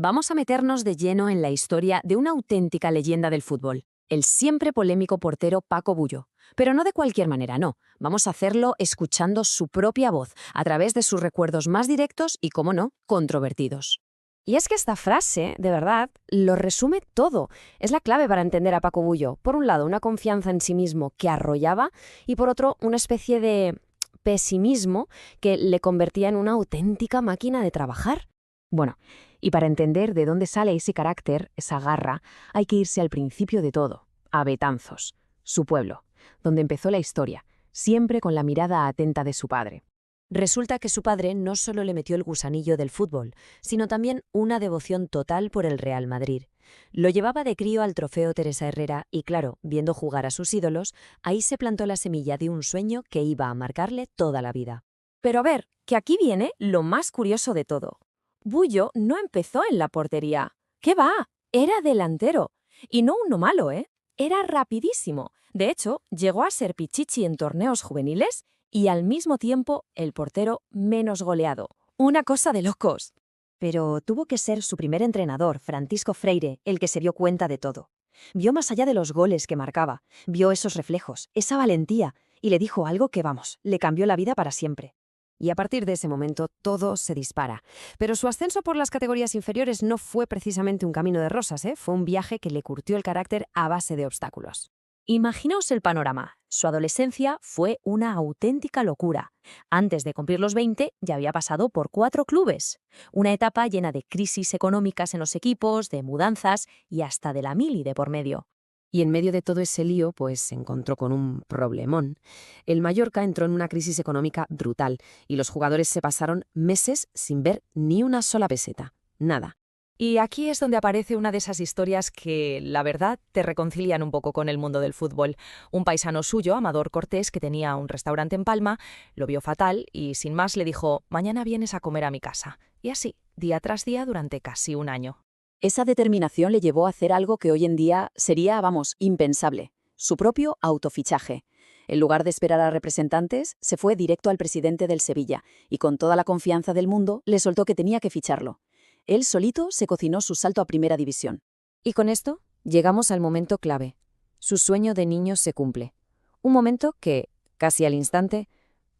Vamos a meternos de lleno en la historia de una auténtica leyenda del fútbol, el siempre polémico portero Paco Bullo. Pero no de cualquier manera, no. Vamos a hacerlo escuchando su propia voz, a través de sus recuerdos más directos y, cómo no, controvertidos. Y es que esta frase, de verdad, lo resume todo. Es la clave para entender a Paco Bullo. Por un lado, una confianza en sí mismo que arrollaba y por otro, una especie de pesimismo que le convertía en una auténtica máquina de trabajar. Bueno, y para entender de dónde sale ese carácter, esa garra, hay que irse al principio de todo, a Betanzos, su pueblo, donde empezó la historia, siempre con la mirada atenta de su padre. Resulta que su padre no solo le metió el gusanillo del fútbol, sino también una devoción total por el Real Madrid. Lo llevaba de crío al trofeo Teresa Herrera y, claro, viendo jugar a sus ídolos, ahí se plantó la semilla de un sueño que iba a marcarle toda la vida. Pero a ver, que aquí viene lo más curioso de todo. Bullo no empezó en la portería. ¿Qué va? Era delantero. Y no uno malo, ¿eh? Era rapidísimo. De hecho, llegó a ser pichichi en torneos juveniles y al mismo tiempo el portero menos goleado. Una cosa de locos. Pero tuvo que ser su primer entrenador, Francisco Freire, el que se dio cuenta de todo. Vio más allá de los goles que marcaba, vio esos reflejos, esa valentía, y le dijo algo que, vamos, le cambió la vida para siempre. Y a partir de ese momento todo se dispara. Pero su ascenso por las categorías inferiores no fue precisamente un camino de rosas, ¿eh? Fue un viaje que le curtió el carácter a base de obstáculos. Imaginaos el panorama. Su adolescencia fue una auténtica locura. Antes de cumplir los 20 ya había pasado por 4 clubes. Una etapa llena de crisis económicas en los equipos, de mudanzas y hasta de la mili de por medio. Y en medio de todo ese lío, pues se encontró con un problemón. El Mallorca entró en una crisis económica brutal y los jugadores se pasaron meses sin ver ni una sola peseta. Nada. Y aquí es donde aparece una de esas historias que, la verdad, te reconcilian un poco con el mundo del fútbol. Un paisano suyo, Amador Cortés, que tenía un restaurante en Palma, lo vio fatal y sin más le dijo: «Mañana vienes a comer a mi casa». Y así, día tras día, durante casi un año. Esa determinación le llevó a hacer algo que hoy en día sería, vamos, impensable: su propio autofichaje. En lugar de esperar a representantes, se fue directo al presidente del Sevilla y con toda la confianza del mundo le soltó que tenía que ficharlo. Él solito se cocinó su salto a Primera División. Y con esto llegamos al momento clave. Su sueño de niño se cumple. Un momento que, casi al instante,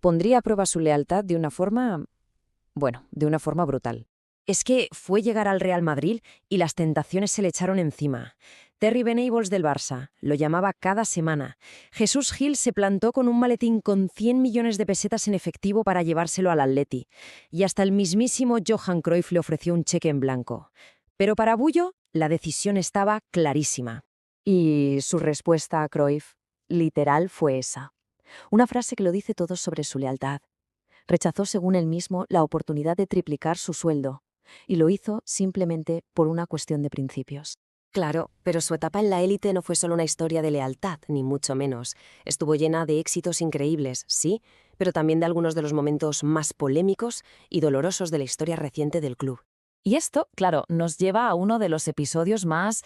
pondría a prueba su lealtad de una forma brutal. Es que fue llegar al Real Madrid y las tentaciones se le echaron encima. Terry Venables del Barça lo llamaba cada semana. Jesús Gil se plantó con un maletín con 100 millones de pesetas en efectivo para llevárselo al Atleti. Y hasta el mismísimo Johan Cruyff le ofreció un cheque en blanco. Pero para Bullo, la decisión estaba clarísima. Y su respuesta a Cruyff, literal, fue esa. Una frase que lo dice todo sobre su lealtad. Rechazó, según él mismo, la oportunidad de triplicar su sueldo. Y lo hizo simplemente por una cuestión de principios. Claro, pero su etapa en la élite no fue solo una historia de lealtad, ni mucho menos. Estuvo llena de éxitos increíbles, sí, pero también de algunos de los momentos más polémicos y dolorosos de la historia reciente del club. Y esto, claro, nos lleva a uno de los episodios más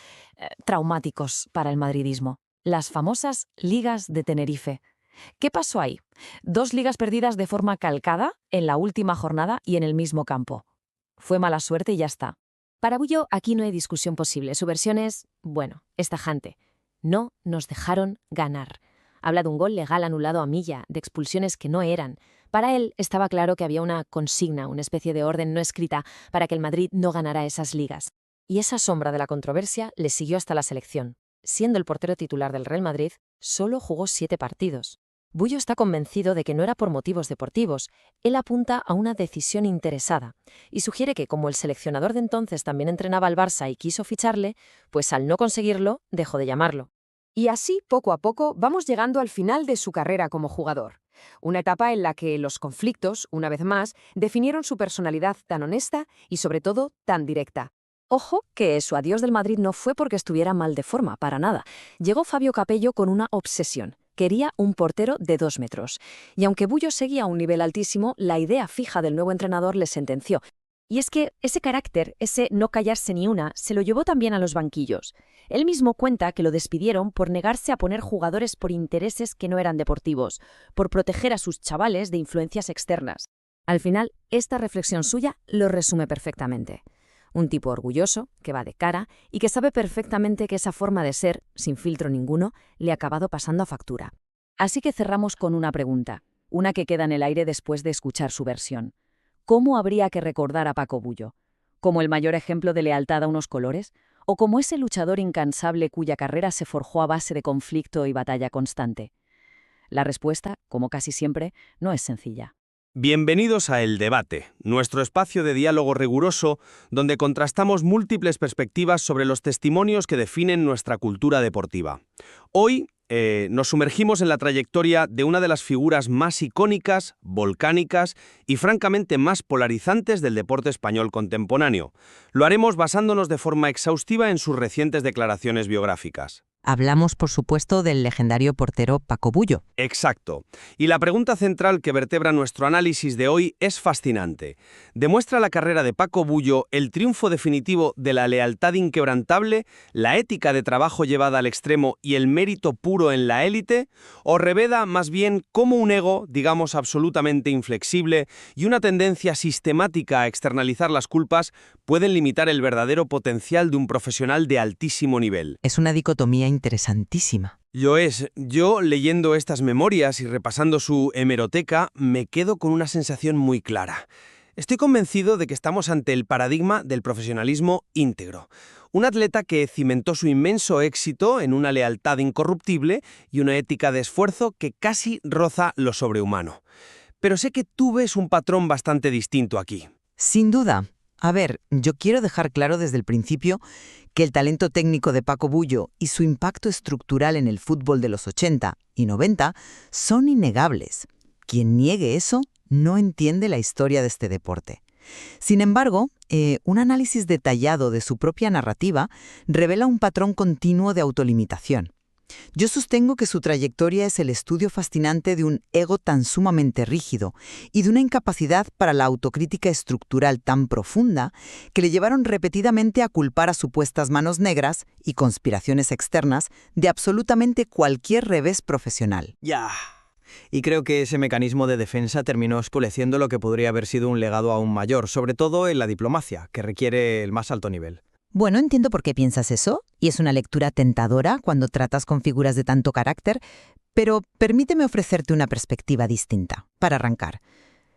traumáticos para el madridismo: las famosas Ligas de Tenerife. ¿Qué pasó ahí? 2 ligas perdidas de forma calcada en la última jornada y en el mismo campo. Fue mala suerte y ya está. Para Bullo, aquí no hay discusión posible. Su versión es, es tajante. No nos dejaron ganar. Habla de un gol legal anulado a milla, de expulsiones que no eran. Para él estaba claro que había una consigna, una especie de orden no escrita para que el Madrid no ganara esas ligas. Y esa sombra de la controversia le siguió hasta la selección. Siendo el portero titular del Real Madrid, solo jugó 7 partidos. Bullo está convencido de que no era por motivos deportivos. Él apunta a una decisión interesada y sugiere que, como el seleccionador de entonces también entrenaba al Barça y quiso ficharle, pues al no conseguirlo, dejó de llamarlo. Y así, poco a poco, vamos llegando al final de su carrera como jugador. Una etapa en la que los conflictos, una vez más, definieron su personalidad tan honesta y, sobre todo, tan directa. Ojo que su adiós del Madrid no fue porque estuviera mal de forma, para nada. Llegó Fabio Capello con una obsesión. Quería un portero de 2 metros. Y aunque Bullo seguía a un nivel altísimo, la idea fija del nuevo entrenador le sentenció. Y es que ese carácter, ese no callarse ni una, se lo llevó también a los banquillos. Él mismo cuenta que lo despidieron por negarse a poner jugadores por intereses que no eran deportivos, por proteger a sus chavales de influencias externas. Al final, esta reflexión suya lo resume perfectamente. Un tipo orgulloso, que va de cara y que sabe perfectamente que esa forma de ser, sin filtro ninguno, le ha acabado pasando a factura. Así que cerramos con una pregunta, una que queda en el aire después de escuchar su versión. ¿Cómo habría que recordar a Paco Bullo? ¿Como el mayor ejemplo de lealtad a unos colores? ¿O como ese luchador incansable cuya carrera se forjó a base de conflicto y batalla constante? La respuesta, como casi siempre, no es sencilla. Bienvenidos a El Debate, nuestro espacio de diálogo riguroso donde contrastamos múltiples perspectivas sobre los testimonios que definen nuestra cultura deportiva. Hoy nos sumergimos en la trayectoria de una de las figuras más icónicas, volcánicas y francamente más polarizantes del deporte español contemporáneo. Lo haremos basándonos de forma exhaustiva en sus recientes declaraciones biográficas. Hablamos, por supuesto, del legendario portero Paco Bullo. Exacto. Y la pregunta central que vertebra nuestro análisis de hoy es fascinante. ¿Demuestra la carrera de Paco Bullo el triunfo definitivo de la lealtad inquebrantable, la ética de trabajo llevada al extremo y el mérito puro en la élite? ¿O revela más bien cómo un ego, digamos absolutamente inflexible, y una tendencia sistemática a externalizar las culpas pueden limitar el verdadero potencial de un profesional de altísimo nivel? Es una dicotomía interesantísima. Yo leyendo estas memorias y repasando su hemeroteca, me quedo con una sensación muy clara. Estoy convencido de que estamos ante el paradigma del profesionalismo íntegro. Un atleta que cimentó su inmenso éxito en una lealtad incorruptible y una ética de esfuerzo que casi roza lo sobrehumano. Pero sé que tú ves un patrón bastante distinto aquí. Sin duda. A ver, yo quiero dejar claro desde el principio que el talento técnico de Paco Bullo y su impacto estructural en el fútbol de los 80 y 90 son innegables. Quien niegue eso no entiende la historia de este deporte. Sin embargo, un análisis detallado de su propia narrativa revela un patrón continuo de autolimitación. Yo sostengo que su trayectoria es el estudio fascinante de un ego tan sumamente rígido y de una incapacidad para la autocrítica estructural tan profunda que le llevaron repetidamente a culpar a supuestas manos negras y conspiraciones externas de absolutamente cualquier revés profesional. Ya. Y creo que ese mecanismo de defensa terminó oscureciendo lo que podría haber sido un legado aún mayor, sobre todo en la diplomacia, que requiere el más alto nivel. Bueno, entiendo por qué piensas eso, y es una lectura tentadora cuando tratas con figuras de tanto carácter, pero permíteme ofrecerte una perspectiva distinta. Para arrancar,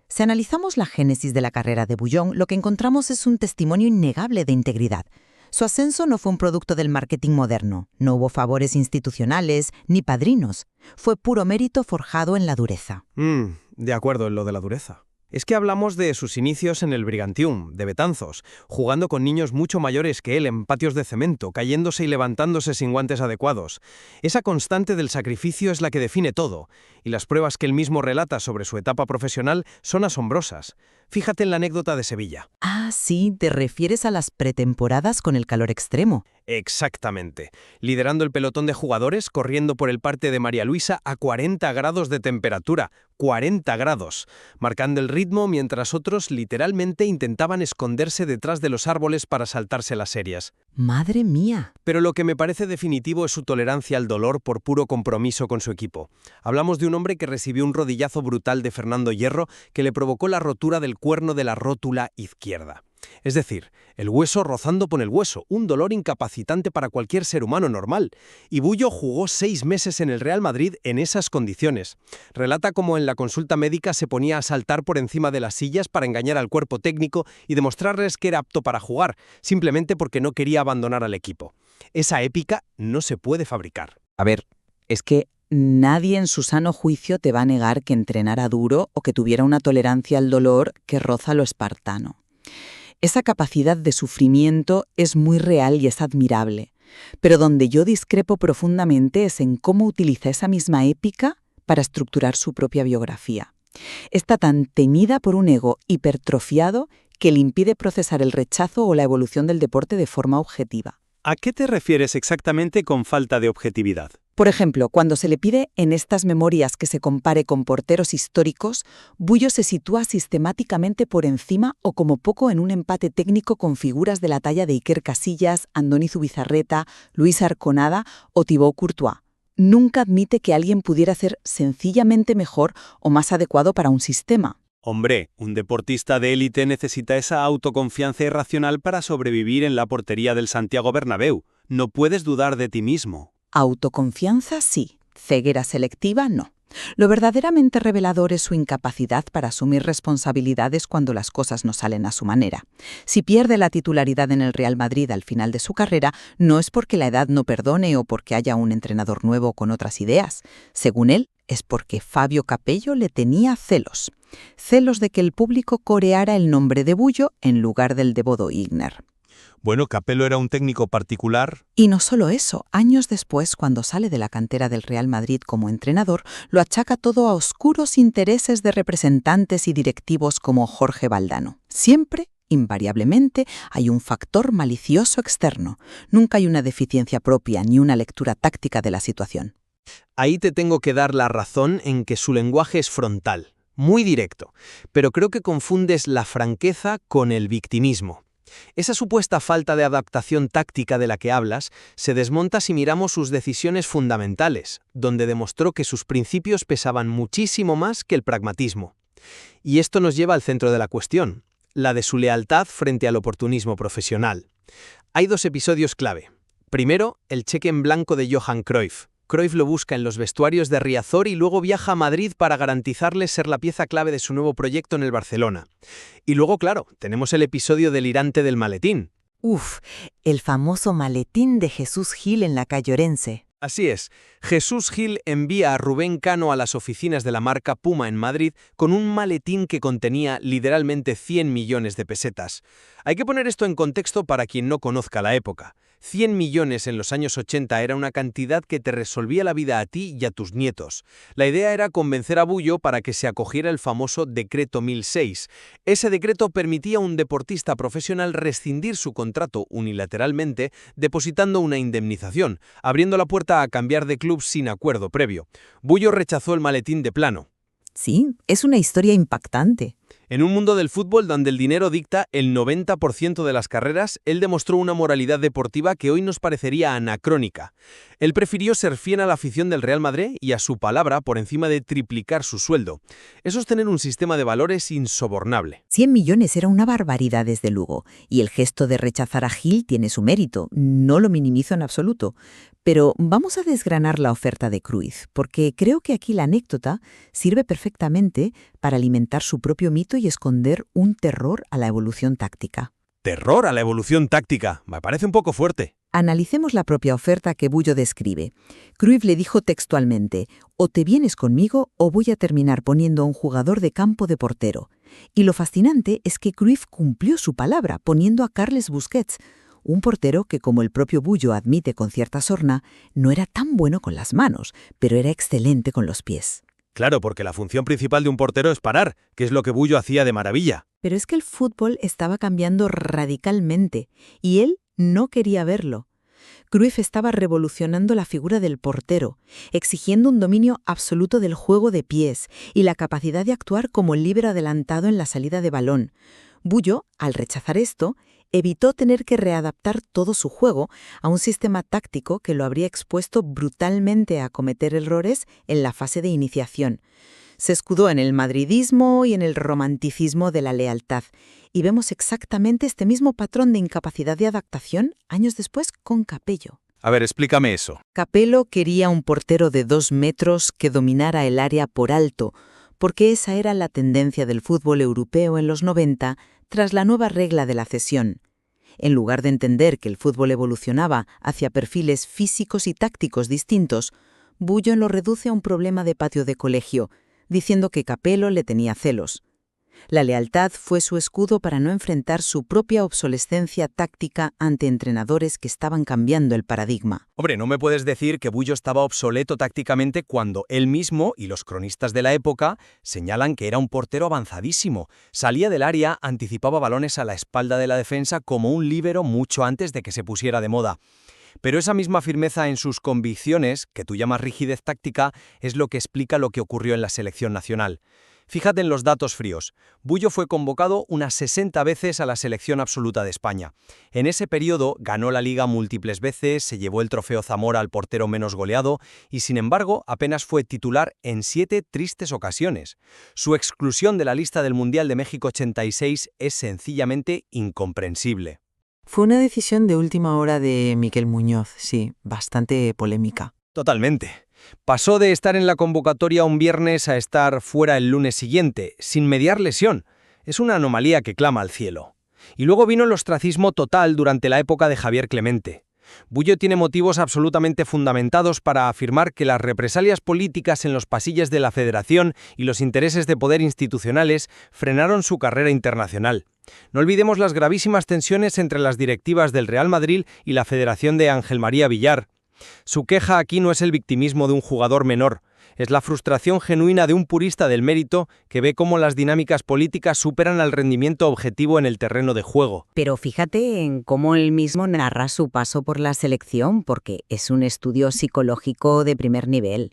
si analizamos la génesis de la carrera de Bullo, lo que encontramos es un testimonio innegable de integridad. Su ascenso no fue un producto del marketing moderno, no hubo favores institucionales ni padrinos, fue puro mérito forjado en la dureza. De acuerdo en lo de la dureza. Es que hablamos de sus inicios en el Brigantium, de Betanzos, jugando con niños mucho mayores que él en patios de cemento, cayéndose y levantándose sin guantes adecuados. Esa constante del sacrificio es la que define todo, y las pruebas que él mismo relata sobre su etapa profesional son asombrosas. Fíjate en la anécdota de Sevilla. Ah, sí, te refieres a las pretemporadas con el calor extremo. Exactamente. Liderando el pelotón de jugadores, corriendo por el parque de María Luisa a 40 grados de temperatura. 40 grados. Marcando el ritmo mientras otros literalmente intentaban esconderse detrás de los árboles para saltarse las series. ¡Madre mía! Pero lo que me parece definitivo es su tolerancia al dolor por puro compromiso con su equipo. Hablamos de un hombre que recibió un rodillazo brutal de Fernando Hierro que le provocó la rotura del cuerno de la rótula izquierda. Es decir, el hueso rozando con el hueso, un dolor incapacitante para cualquier ser humano normal. Y Bullo jugó 6 meses en el Real Madrid en esas condiciones. Relata cómo en la consulta médica se ponía a saltar por encima de las sillas para engañar al cuerpo técnico y demostrarles que era apto para jugar, simplemente porque no quería abandonar al equipo. Esa épica no se puede fabricar. A ver, es que nadie en su sano juicio te va a negar que entrenara duro o que tuviera una tolerancia al dolor que roza lo espartano. Esa capacidad de sufrimiento es muy real y es admirable, pero donde yo discrepo profundamente es en cómo utiliza esa misma épica para estructurar su propia biografía. Está tan teñida por un ego hipertrofiado que le impide procesar el rechazo o la evolución del deporte de forma objetiva. ¿A qué te refieres exactamente con falta de objetividad? Por ejemplo, cuando se le pide en estas memorias que se compare con porteros históricos, Bullo se sitúa sistemáticamente por encima o como poco en un empate técnico con figuras de la talla de Iker Casillas, Andoni Zubizarreta, Luis Arconada o Thibaut Courtois. Nunca admite que alguien pudiera ser sencillamente mejor o más adecuado para un sistema. Hombre, un deportista de élite necesita esa autoconfianza irracional para sobrevivir en la portería del Santiago Bernabéu. No puedes dudar de ti mismo. Autoconfianza sí, ceguera selectiva no. Lo verdaderamente revelador es su incapacidad para asumir responsabilidades cuando las cosas no salen a su manera. Si pierde la titularidad en el Real Madrid al final de su carrera, no es porque la edad no perdone o porque haya un entrenador nuevo con otras ideas. Según él, es porque Fabio Capello le tenía celos. Celos de que el público coreara el nombre de Bullo en lugar del de Bodo Illner. Bueno, Capello era un técnico particular. Y no solo eso, años después, cuando sale de la cantera del Real Madrid como entrenador, lo achaca todo a oscuros intereses de representantes y directivos como Jorge Valdano. Siempre, invariablemente, hay un factor malicioso externo. Nunca hay una deficiencia propia ni una lectura táctica de la situación. Ahí te tengo que dar la razón en que su lenguaje es frontal, muy directo, pero creo que confundes la franqueza con el victimismo. Esa supuesta falta de adaptación táctica de la que hablas se desmonta si miramos sus decisiones fundamentales, donde demostró que sus principios pesaban muchísimo más que el pragmatismo. Y esto nos lleva al centro de la cuestión, la de su lealtad frente al oportunismo profesional. Hay dos episodios clave. Primero, el cheque en blanco de Johan Cruyff. Cruyff lo busca en los vestuarios de Riazor y luego viaja a Madrid para garantizarle ser la pieza clave de su nuevo proyecto en el Barcelona. Y luego, claro, tenemos el episodio delirante del maletín. El famoso maletín de Jesús Gil en la calle Orense. Así es, Jesús Gil envía a Rubén Cano a las oficinas de la marca Puma en Madrid con un maletín que contenía literalmente 100 millones de pesetas. Hay que poner esto en contexto para quien no conozca la época. 100 millones en los años 80 era una cantidad que te resolvía la vida a ti y a tus nietos. La idea era convencer a Bullo para que se acogiera el famoso Decreto 1006. Ese decreto permitía a un deportista profesional rescindir su contrato unilateralmente, depositando una indemnización, abriendo la puerta a cambiar de club sin acuerdo previo. Bullo rechazó el maletín de plano. Sí, es una historia impactante. En un mundo del fútbol donde el dinero dicta el 90% de las carreras, él demostró una moralidad deportiva que hoy nos parecería anacrónica. Él prefirió ser fiel a la afición del Real Madrid y a su palabra por encima de triplicar su sueldo. Eso es tener un sistema de valores insobornable. 100 millones era una barbaridad desde luego, y el gesto de rechazar a Gil tiene su mérito, no lo minimizo en absoluto. Pero vamos a desgranar la oferta de Cruyff, porque creo que aquí la anécdota sirve perfectamente para alimentar su propio mito y esconder un terror a la evolución táctica. ¿Terror a la evolución táctica? Me parece un poco fuerte. Analicemos la propia oferta que Bullo describe. Cruyff le dijo textualmente: o te vienes conmigo o voy a terminar poniendo a un jugador de campo de portero. Y lo fascinante es que Cruyff cumplió su palabra poniendo a Carles Busquets, un portero que, como el propio Bullo admite con cierta sorna, no era tan bueno con las manos, pero era excelente con los pies. Claro, porque la función principal de un portero es parar, que es lo que Bullo hacía de maravilla. Pero es que el fútbol estaba cambiando radicalmente, y él no quería verlo. Cruyff estaba revolucionando la figura del portero, exigiendo un dominio absoluto del juego de pies y la capacidad de actuar como líbero adelantado en la salida de balón. Bullo, al rechazar esto, evitó tener que readaptar todo su juego a un sistema táctico que lo habría expuesto brutalmente a cometer errores en la fase de iniciación. Se escudó en el madridismo y en el romanticismo de la lealtad, y vemos exactamente este mismo patrón de incapacidad de adaptación años después con Capello. A ver, explícame eso. Capello quería un portero de 2 metros que dominara el área por alto, porque esa era la tendencia del fútbol europeo en los 90 tras la nueva regla de la cesión. En lugar de entender que el fútbol evolucionaba hacia perfiles físicos y tácticos distintos, Bullo lo reduce a un problema de patio de colegio, diciendo que Capello le tenía celos. La lealtad fue su escudo para no enfrentar su propia obsolescencia táctica ante entrenadores que estaban cambiando el paradigma. Hombre, no me puedes decir que Bullo estaba obsoleto tácticamente cuando él mismo y los cronistas de la época señalan que era un portero avanzadísimo. Salía del área, anticipaba balones a la espalda de la defensa como un líbero mucho antes de que se pusiera de moda. Pero esa misma firmeza en sus convicciones, que tú llamas rigidez táctica, es lo que explica lo que ocurrió en la selección nacional. Fíjate en los datos fríos. Bullo fue convocado unas 60 veces a la selección absoluta de España. En ese periodo ganó la Liga múltiples veces, se llevó el trofeo Zamora al portero menos goleado y, sin embargo, apenas fue titular en 7 tristes ocasiones. Su exclusión de la lista del Mundial de México 86 es sencillamente incomprensible. Fue una decisión de última hora de Miquel Muñoz, sí, bastante polémica. Totalmente. Pasó de estar en la convocatoria un viernes a estar fuera el lunes siguiente, sin mediar lesión. Es una anomalía que clama al cielo. Y luego vino el ostracismo total durante la época de Javier Clemente. Bullo tiene motivos absolutamente fundamentados para afirmar que las represalias políticas en los pasillos de la Federación y los intereses de poder institucionales frenaron su carrera internacional. No olvidemos las gravísimas tensiones entre las directivas del Real Madrid y la Federación de Ángel María Villar. Su queja aquí no es el victimismo de un jugador menor, es la frustración genuina de un purista del mérito que ve cómo las dinámicas políticas superan al rendimiento objetivo en el terreno de juego. Pero fíjate en cómo él mismo narra su paso por la selección, porque es un estudio psicológico de primer nivel.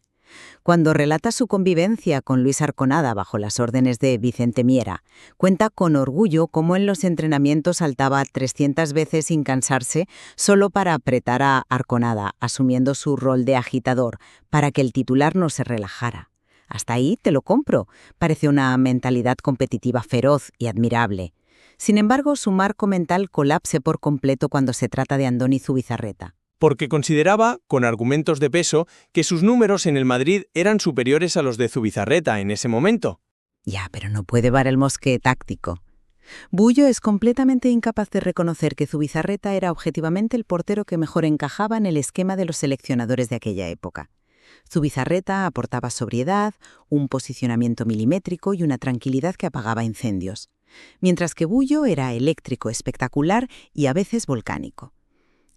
Cuando relata su convivencia con Luis Arconada bajo las órdenes de Vicente Miera, cuenta con orgullo cómo en los entrenamientos saltaba 300 veces sin cansarse solo para apretar a Arconada, asumiendo su rol de agitador, para que el titular no se relajara. Hasta ahí te lo compro. Parece una mentalidad competitiva feroz y admirable. Sin embargo, su marco mental colapse por completo cuando se trata de Andoni Zubizarreta. Porque consideraba, con argumentos de peso, que sus números en el Madrid eran superiores a los de Zubizarreta en ese momento. Ya, pero no puede dar el mosque táctico. Bullo es completamente incapaz de reconocer que Zubizarreta era objetivamente el portero que mejor encajaba en el esquema de los seleccionadores de aquella época. Zubizarreta aportaba sobriedad, un posicionamiento milimétrico y una tranquilidad que apagaba incendios, mientras que Bullo era eléctrico, espectacular y a veces volcánico.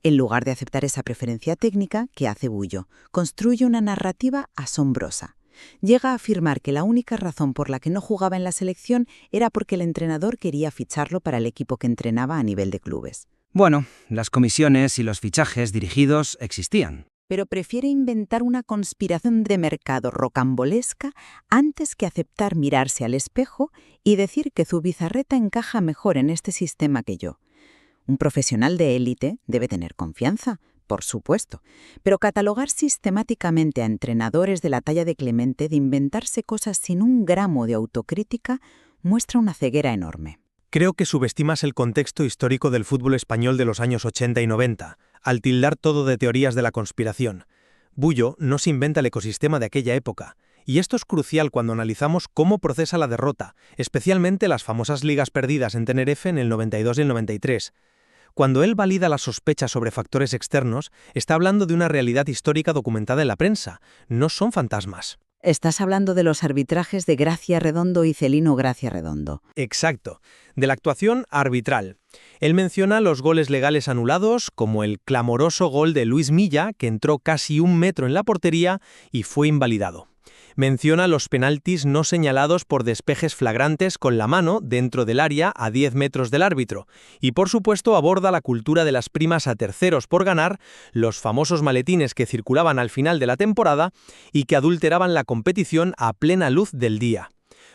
En lugar de aceptar esa preferencia técnica, ¿qué hace Bullo? Construye una narrativa asombrosa. Llega a afirmar que la única razón por la que no jugaba en la selección era porque el entrenador quería ficharlo para el equipo que entrenaba a nivel de clubes. Bueno, las comisiones y los fichajes dirigidos existían. Pero prefiere inventar una conspiración de mercado rocambolesca antes que aceptar mirarse al espejo y decir que Zubizarreta encaja mejor en este sistema que yo. Un profesional de élite debe tener confianza, por supuesto, pero catalogar sistemáticamente a entrenadores de la talla de Clemente de inventarse cosas sin un gramo de autocrítica muestra una ceguera enorme. Creo que subestimas el contexto histórico del fútbol español de los años 80 y 90, al tildar todo de teorías de la conspiración. Bullo no se inventa el ecosistema de aquella época, y esto es crucial cuando analizamos cómo procesa la derrota, especialmente las famosas ligas perdidas en Tenerife en el 92 y el 93. Cuando él valida las sospechas sobre factores externos, está hablando de una realidad histórica documentada en la prensa, no son fantasmas. Estás hablando de los arbitrajes de Gracia Redondo y Celino Gracia Redondo. Exacto, de la actuación arbitral. Él menciona los goles legales anulados, como el clamoroso gol de Luis Milla, que entró casi 1 metro en la portería y fue invalidado. Menciona los penaltis no señalados por despejes flagrantes con la mano dentro del área a 10 metros del árbitro. Y por supuesto aborda la cultura de las primas a terceros por ganar, los famosos maletines que circulaban al final de la temporada y que adulteraban la competición a plena luz del día.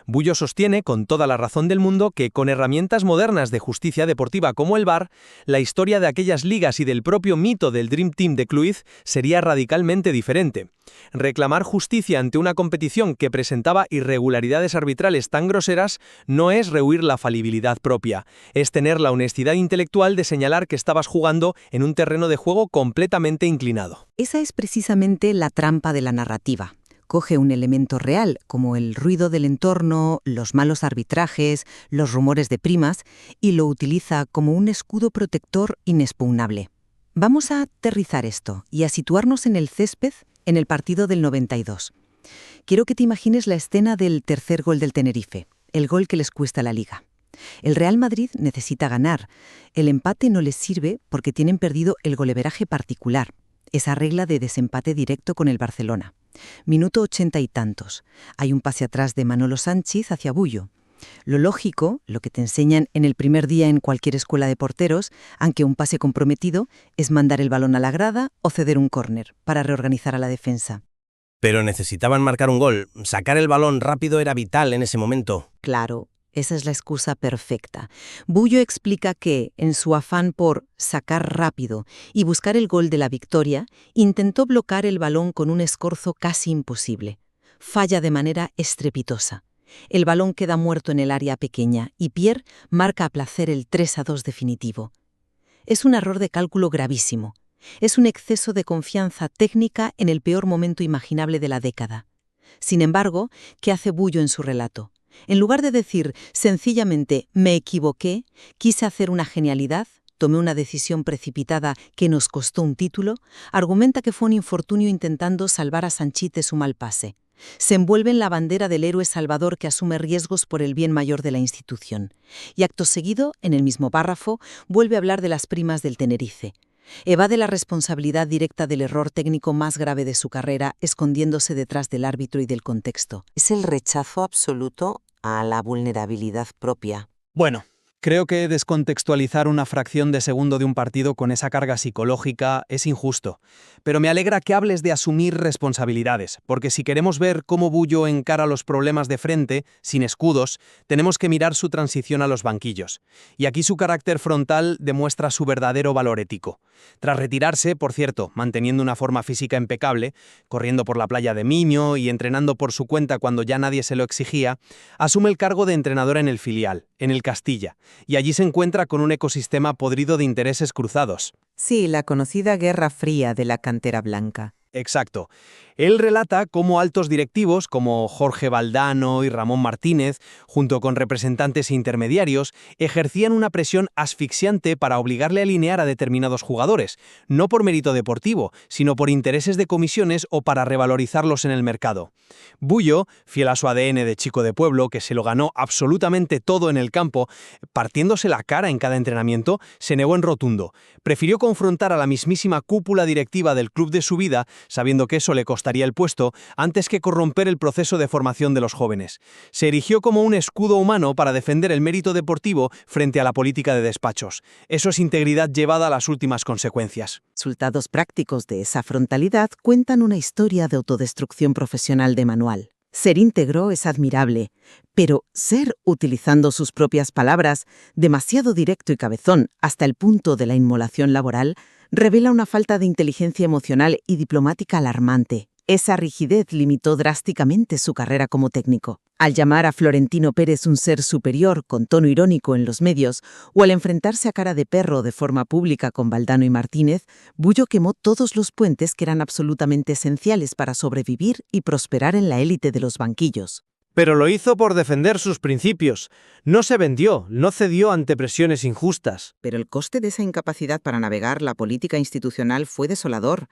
Bullo sostiene, con toda la razón del mundo, que con herramientas modernas de justicia deportiva como el VAR, la historia de aquellas ligas y del propio mito del Dream Team de Cruyff sería radicalmente diferente. Reclamar justicia ante una competición que presentaba irregularidades arbitrales tan groseras no es rehuir la falibilidad propia, es tener la honestidad intelectual de señalar que estabas jugando en un terreno de juego completamente inclinado. Esa es precisamente la trampa de la narrativa. Coge un elemento real, como el ruido del entorno, los malos arbitrajes, los rumores de primas, y lo utiliza como un escudo protector inexpugnable. Vamos a aterrizar esto y a situarnos en el césped en el partido del 92. Quiero que te imagines la escena del tercer gol del Tenerife, el gol que les cuesta la Liga. El Real Madrid necesita ganar. El empate no les sirve porque tienen perdido el goleveraje particular, esa regla de desempate directo con el Barcelona. Minuto 80 y tantos. Hay un pase atrás de Manolo Sánchez hacia Bullo. Lo lógico, lo que te enseñan en el primer día en cualquier escuela de porteros, aunque un pase comprometido, es mandar el balón a la grada o ceder un córner para reorganizar a la defensa. Pero necesitaban marcar un gol. Sacar el balón rápido era vital en ese momento. Claro, esa es la excusa perfecta. Bullo explica que, en su afán por sacar rápido y buscar el gol de la victoria, intentó bloquear el balón con un escorzo casi imposible. Falla de manera estrepitosa. El balón queda muerto en el área pequeña y Pierre marca a placer el 3-2 definitivo. Es un error de cálculo gravísimo. Es un exceso de confianza técnica en el peor momento imaginable de la década. Sin embargo, ¿qué hace Bullo en su relato? En lugar de decir sencillamente «me equivoqué», quise hacer una genialidad, tomé una decisión precipitada que nos costó un título, argumenta que fue un infortunio intentando salvar a Sanchit de su mal pase. Se envuelve en la bandera del héroe salvador que asume riesgos por el bien mayor de la institución. Y acto seguido, en el mismo párrafo, vuelve a hablar de las primas del Tenerife. Evade la responsabilidad directa del error técnico más grave de su carrera, escondiéndose detrás del árbitro y del contexto. Es el rechazo absoluto a la vulnerabilidad propia. Bueno, creo que descontextualizar una fracción de segundo de un partido con esa carga psicológica es injusto. Pero me alegra que hables de asumir responsabilidades, porque si queremos ver cómo Bullo encara los problemas de frente, sin escudos, tenemos que mirar su transición a los banquillos. Y aquí su carácter frontal demuestra su verdadero valor ético. Tras retirarse, por cierto, manteniendo una forma física impecable, corriendo por la playa de Miño y entrenando por su cuenta cuando ya nadie se lo exigía, asume el cargo de entrenador en el filial, en el Castilla, y allí se encuentra con un ecosistema podrido de intereses cruzados. Sí, la conocida Guerra Fría de la cantera blanca. Exacto. Él relata cómo altos directivos como Jorge Valdano y Ramón Martínez, junto con representantes e intermediarios, ejercían una presión asfixiante para obligarle a alinear a determinados jugadores, no por mérito deportivo, sino por intereses de comisiones o para revalorizarlos en el mercado. Bullo, fiel a su ADN de chico de pueblo, que se lo ganó absolutamente todo en el campo, partiéndose la cara en cada entrenamiento, se negó en rotundo. Prefirió confrontar a la mismísima cúpula directiva del club de su vida, sabiendo que eso le costaría el puesto, antes que corromper el proceso de formación de los jóvenes. Se erigió como un escudo humano para defender el mérito deportivo frente a la política de despachos. Eso es integridad llevada a las últimas consecuencias. Resultados prácticos de esa frontalidad cuentan una historia de autodestrucción profesional de manual. Ser íntegro es admirable, pero ser, utilizando sus propias palabras, demasiado directo y cabezón hasta el punto de la inmolación laboral, revela una falta de inteligencia emocional y diplomática alarmante. Esa rigidez limitó drásticamente su carrera como técnico. Al llamar a Florentino Pérez un ser superior con tono irónico en los medios, o al enfrentarse a cara de perro de forma pública con Valdano y Martínez, Bullo quemó todos los puentes que eran absolutamente esenciales para sobrevivir y prosperar en la élite de los banquillos. Pero lo hizo por defender sus principios. No se vendió, no cedió ante presiones injustas. Pero el coste de esa incapacidad para navegar la política institucional fue desolador.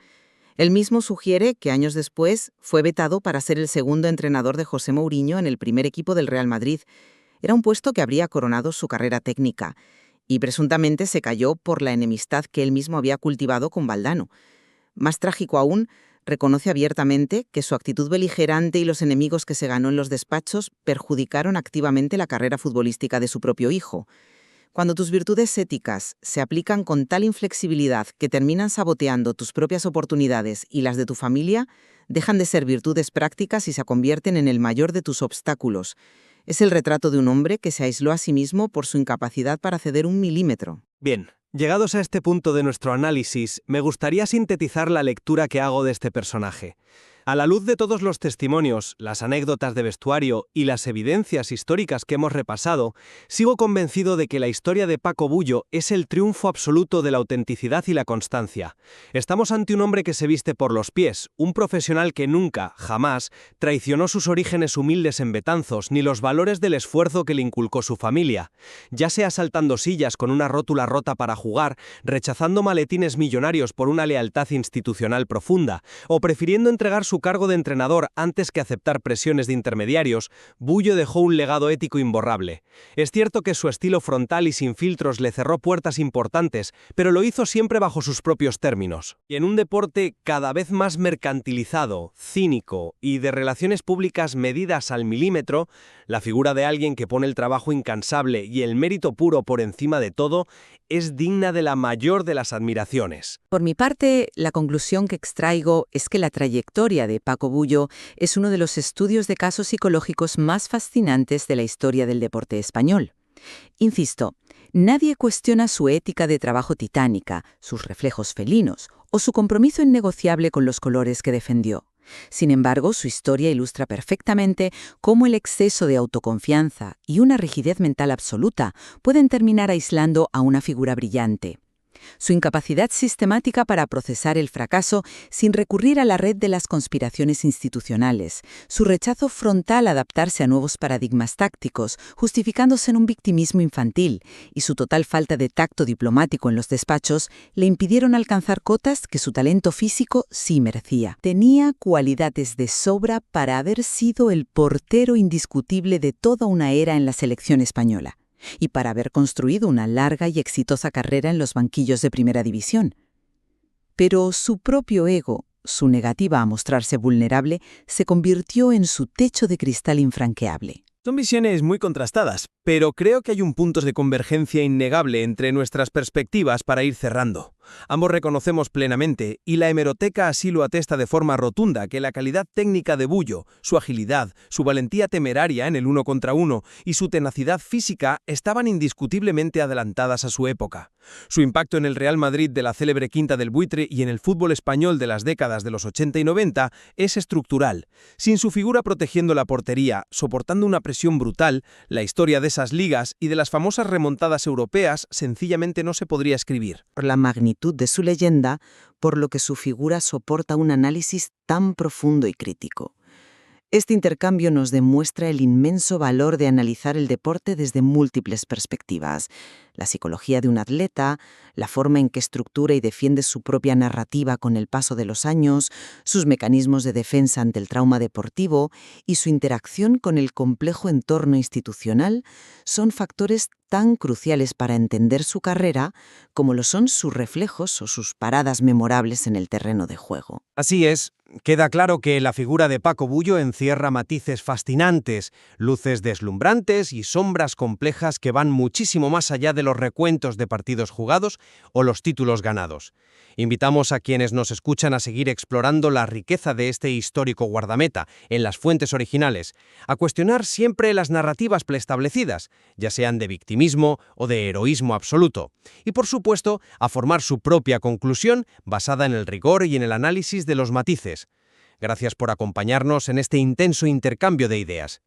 Él mismo sugiere que años después fue vetado para ser el segundo entrenador de José Mourinho en el primer equipo del Real Madrid. Era un puesto que habría coronado su carrera técnica, y presuntamente se cayó por la enemistad que él mismo había cultivado con Valdano. Más trágico aún, reconoce abiertamente que su actitud beligerante y los enemigos que se ganó en los despachos perjudicaron activamente la carrera futbolística de su propio hijo. Cuando tus virtudes éticas se aplican con tal inflexibilidad que terminan saboteando tus propias oportunidades y las de tu familia, dejan de ser virtudes prácticas y se convierten en el mayor de tus obstáculos. Es el retrato de un hombre que se aisló a sí mismo por su incapacidad para ceder un milímetro. Bien, llegados a este punto de nuestro análisis, me gustaría sintetizar la lectura que hago de este personaje. A la luz de todos los testimonios, las anécdotas de vestuario y las evidencias históricas que hemos repasado, sigo convencido de que la historia de Paco Bullo es el triunfo absoluto de la autenticidad y la constancia. Estamos ante un hombre que se viste por los pies, un profesional que nunca, jamás, traicionó sus orígenes humildes en Betanzos ni los valores del esfuerzo que le inculcó su familia. Ya sea saltando sillas con una rótula rota para jugar, rechazando maletines millonarios por una lealtad institucional profunda, o prefiriendo entregar su cargo de entrenador antes que aceptar presiones de intermediarios, Bullo dejó un legado ético imborrable. Es cierto que su estilo frontal y sin filtros le cerró puertas importantes, pero lo hizo siempre bajo sus propios términos. Y en un deporte cada vez más mercantilizado, cínico y de relaciones públicas medidas al milímetro, La figura de alguien que pone el trabajo incansable y el mérito puro por encima de todo es digna de la mayor de las admiraciones. Por mi parte, la conclusión que extraigo es que la trayectoria de Paco Bullo es uno de los estudios de casos psicológicos más fascinantes de la historia del deporte español. Insisto, nadie cuestiona su ética de trabajo titánica, sus reflejos felinos o su compromiso innegociable con los colores que defendió. Sin embargo, su historia ilustra perfectamente cómo el exceso de autoconfianza y una rigidez mental absoluta pueden terminar aislando a una figura brillante. Su incapacidad sistemática para procesar el fracaso sin recurrir a la red de las conspiraciones institucionales, su rechazo frontal a adaptarse a nuevos paradigmas tácticos, justificándose en un victimismo infantil, y su total falta de tacto diplomático en los despachos le impidieron alcanzar cotas que su talento físico sí merecía. Tenía cualidades de sobra para haber sido el portero indiscutible de toda una era en la selección española, y para haber construido una larga y exitosa carrera en los banquillos de Primera División. Pero su propio ego, su negativa a mostrarse vulnerable, se convirtió en su techo de cristal infranqueable. Son visiones muy contrastadas, pero creo que hay un punto de convergencia innegable entre nuestras perspectivas para ir cerrando. Ambos reconocemos plenamente, y la hemeroteca así lo atesta de forma rotunda, que la calidad técnica de Bullo, su agilidad, su valentía temeraria en el 1 contra 1 y su tenacidad física estaban indiscutiblemente adelantadas a su época. Su impacto en el Real Madrid de la célebre Quinta del Buitre y en el fútbol español de las décadas de los 80 y 90 es estructural. Sin su figura protegiendo la portería, soportando una presión brutal, la historia de esas ligas y de las famosas remontadas europeas sencillamente no se podría escribir. Por la magnitud de su leyenda, por lo que su figura soporta un análisis tan profundo y crítico. Este intercambio nos demuestra el inmenso valor de analizar el deporte desde múltiples perspectivas: la psicología de un atleta, la forma en que estructura y defiende su propia narrativa con el paso de los años, sus mecanismos de defensa ante el trauma deportivo y su interacción con el complejo entorno institucional son factores tan cruciales para entender su carrera como lo son sus reflejos o sus paradas memorables en el terreno de juego. Así es. Queda claro que la figura de Paco Bullo encierra matices fascinantes, luces deslumbrantes y sombras complejas que van muchísimo más allá de los recuentos de partidos jugados o los títulos ganados. Invitamos a quienes nos escuchan a seguir explorando la riqueza de este histórico guardameta en las fuentes originales, a cuestionar siempre las narrativas preestablecidas, ya sean de victimismo o de heroísmo absoluto, y por supuesto a formar su propia conclusión basada en el rigor y en el análisis de los matices. Gracias por acompañarnos en este intenso intercambio de ideas.